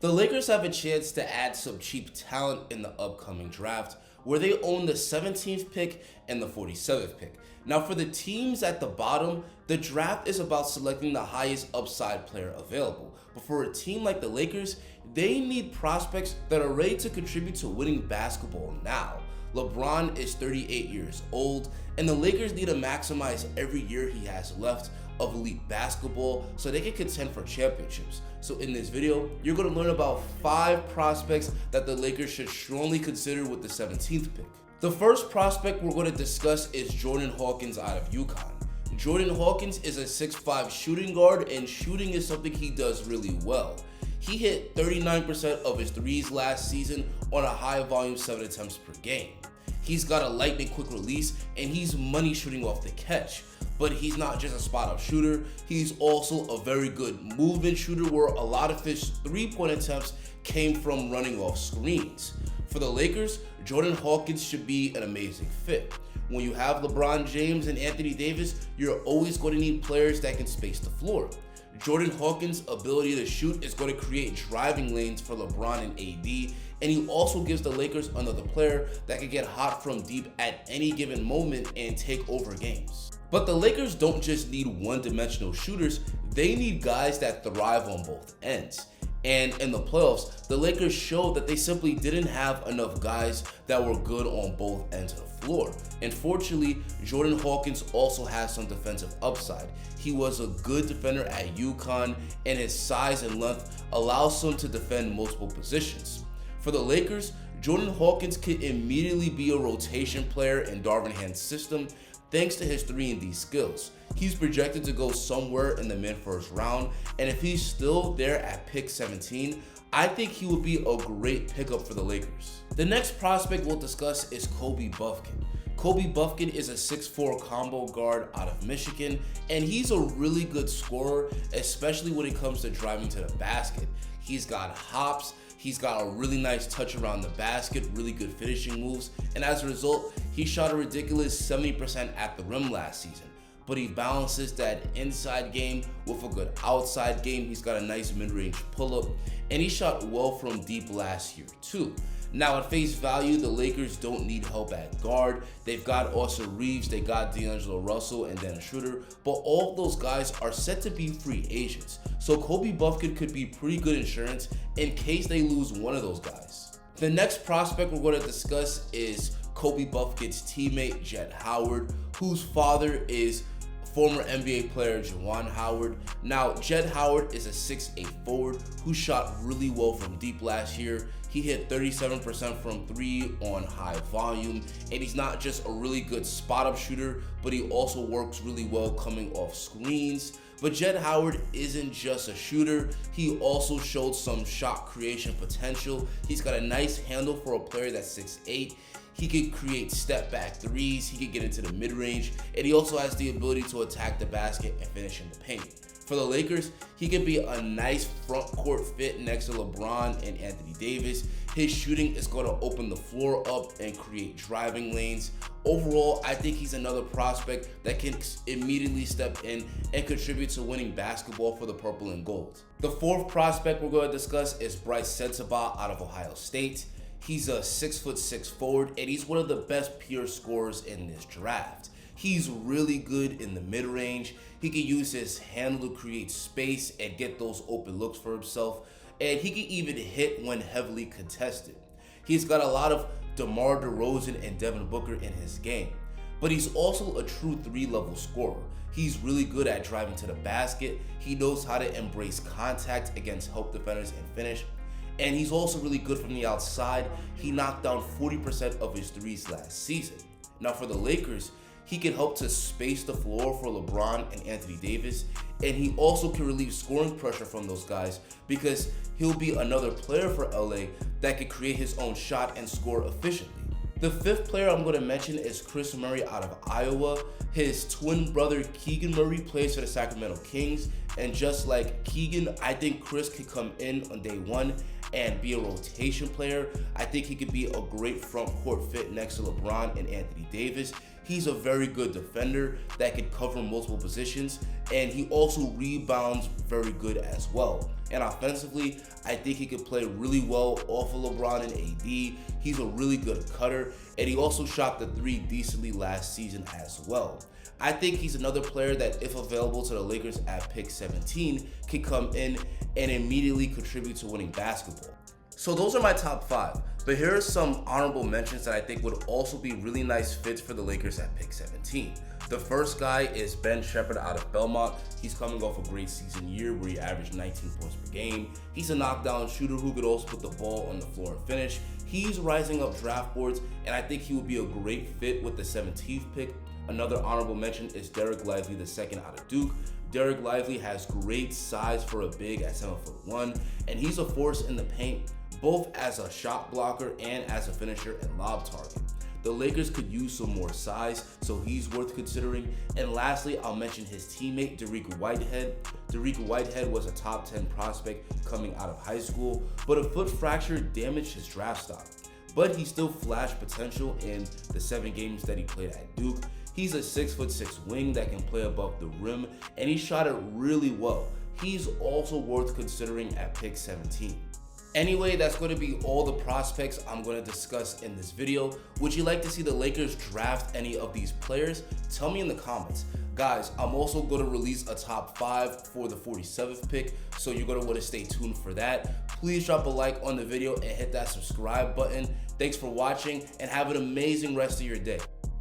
The Lakers have a chance to add some cheap talent in the upcoming draft, where they own the 17th pick and the 47th pick. Now, for the teams at the bottom, the draft is about selecting the highest upside player available. But for a team like the Lakers, they need prospects that are ready to contribute to winning basketball now. LeBron is 38 years old, and the Lakers need to maximize every year he has left of elite basketball so they can contend for championships. So in this video, you're going to learn about 5 prospects that the Lakers should strongly consider with the 17th pick. The first prospect we're going to discuss is Jordan Hawkins out of UConn. Jordan Hawkins is a 6'5" shooting guard, and shooting is something he does really well. He hit 39% of his threes last season on a high volume 7 attempts per game. He's got a lightning quick release, and he's money shooting off the catch. But he's not just a spot-up shooter, he's also a very good movement shooter where a lot of his three-point attempts came from running off screens. For the Lakers, Jordan Hawkins should be an amazing fit. When you have LeBron James and Anthony Davis, you're always going to need players that can space the floor. Jordan Hawkins' ability to shoot is going to create driving lanes for LeBron and AD, and he also gives the Lakers another player that can get hot from deep at any given moment and take over games. But the Lakers don't just need one-dimensional shooters, they need guys that thrive on both ends. And in the playoffs, the Lakers showed that they simply didn't have enough guys that were good on both ends of the floor. Unfortunately, Jordan Hawkins also has some defensive upside. He was a good defender at UConn, and his size and length allows him to defend multiple positions. For the Lakers, Jordan Hawkins could immediately be a rotation player in Darvin Ham's system thanks to his 3-and-D skills. He's projected to go somewhere in the mid-first round, and if he's still there at pick 17, I think he would be a great pickup for the Lakers. The next prospect we'll discuss is Kobe Buffkin. Kobe Buffkin is a 6'4" combo guard out of Michigan, and he's a really good scorer, especially when it comes to driving to the basket. He's got hops, he's got a really nice touch around the basket, really good finishing moves, and as a result, he shot a ridiculous 70% at the rim last season. But he balances that inside game with a good outside game. He's got a nice mid-range pull-up, and he shot well from deep last year too. Now at face value, the Lakers don't need help at guard. They've got Austin Reeves, they got D'Angelo Russell, and Dennis Schroeder, but all of those guys are set to be free agents. So Kobe Buffkin could be pretty good insurance in case they lose one of those guys. The next prospect we're going to discuss is Kobe Buffkin's teammate, Jett Howard, whose father is former NBA player Juwan Howard. Now, Jett Howard is a 6'8" forward who shot really well from deep last year. He hit 37% from 3 on high volume, and he's not just a really good spot-up shooter, but he also works really well coming off screens. But Jett Howard isn't just a shooter, he also showed some shot creation potential. He's got a nice handle for a player that's 6'8". He can create step back threes, he can get into the mid-range, and he also has the ability to attack the basket and finish in the paint. For the Lakers, he could be a nice front court fit next to LeBron and Anthony Davis. His shooting is going to open the floor up and create driving lanes. Overall, I think he's another prospect that can immediately step in and contribute to winning basketball for the purple and gold. The fourth prospect we're going to discuss is Bryce Sensibaugh out of Ohio State. He's a 6'6" forward, and he's one of the best pure scorers in this draft. He's really good in the mid-range. He can use his handle to create space and get those open looks for himself, and he can even hit when heavily contested. He's got a lot of DeMar DeRozan and Devin Booker in his game, but he's also a true 3-level scorer. He's really good at driving to the basket. He knows how to embrace contact against help defenders and finish. And he's also really good from the outside. He knocked down 40% of his threes last season. Now for the Lakers, he can help to space the floor for LeBron and Anthony Davis, and he also can relieve scoring pressure from those guys because he'll be another player for LA that can create his own shot and score efficiently. The fifth player I'm going to mention is Chris Murray out of Iowa. His twin brother Keegan Murray plays for the Sacramento Kings, and just like Keegan, I think Chris could come in on day one and be a rotation player. I think he could be a great front court fit next to LeBron and Anthony Davis. He's a very good defender that can cover multiple positions, and he also rebounds very good as well. And offensively, I think he could play really well off of LeBron and AD. He's a really good cutter, and he also shot the three decently last season as well. I think he's another player that, if available to the Lakers at pick 17, can come in and immediately contribute to winning basketball. So those are my top 5, but here are some honorable mentions that I think would also be really nice fits for the Lakers at pick 17. The first guy is Ben Shepherd out of Belmont. He's coming off a great season year where he averaged 19 points per game. He's a knockdown shooter who could also put the ball on the floor and finish. He's rising up draft boards, and I think he would be a great fit with the 17th pick. Another honorable mention is Dereck Lively II out of Duke. Dereck Lively has great size for a big at 7'1", and he's a force in the paint, both as a shot blocker and as a finisher and lob target. The Lakers could use some more size, so he's worth considering. And lastly, I'll mention his teammate, Dariq Whitehead. Dariq Whitehead was a top 10 prospect coming out of high school, but a foot fracture damaged his draft stock. But he still flashed potential in the 7 games that he played at Duke. He's a 6'6" wing that can play above the rim, and he shot it really well. He's also worth considering at pick 17. Anyway, that's going to be all the prospects I'm going to discuss in this video. Would you like to see the Lakers draft any of these players? Tell me in the comments. Guys, I'm also going to release a top 5 for the 47th pick, so you're going to want to stay tuned for that. Please drop a like on the video and hit that subscribe button. Thanks for watching, and have an amazing rest of your day.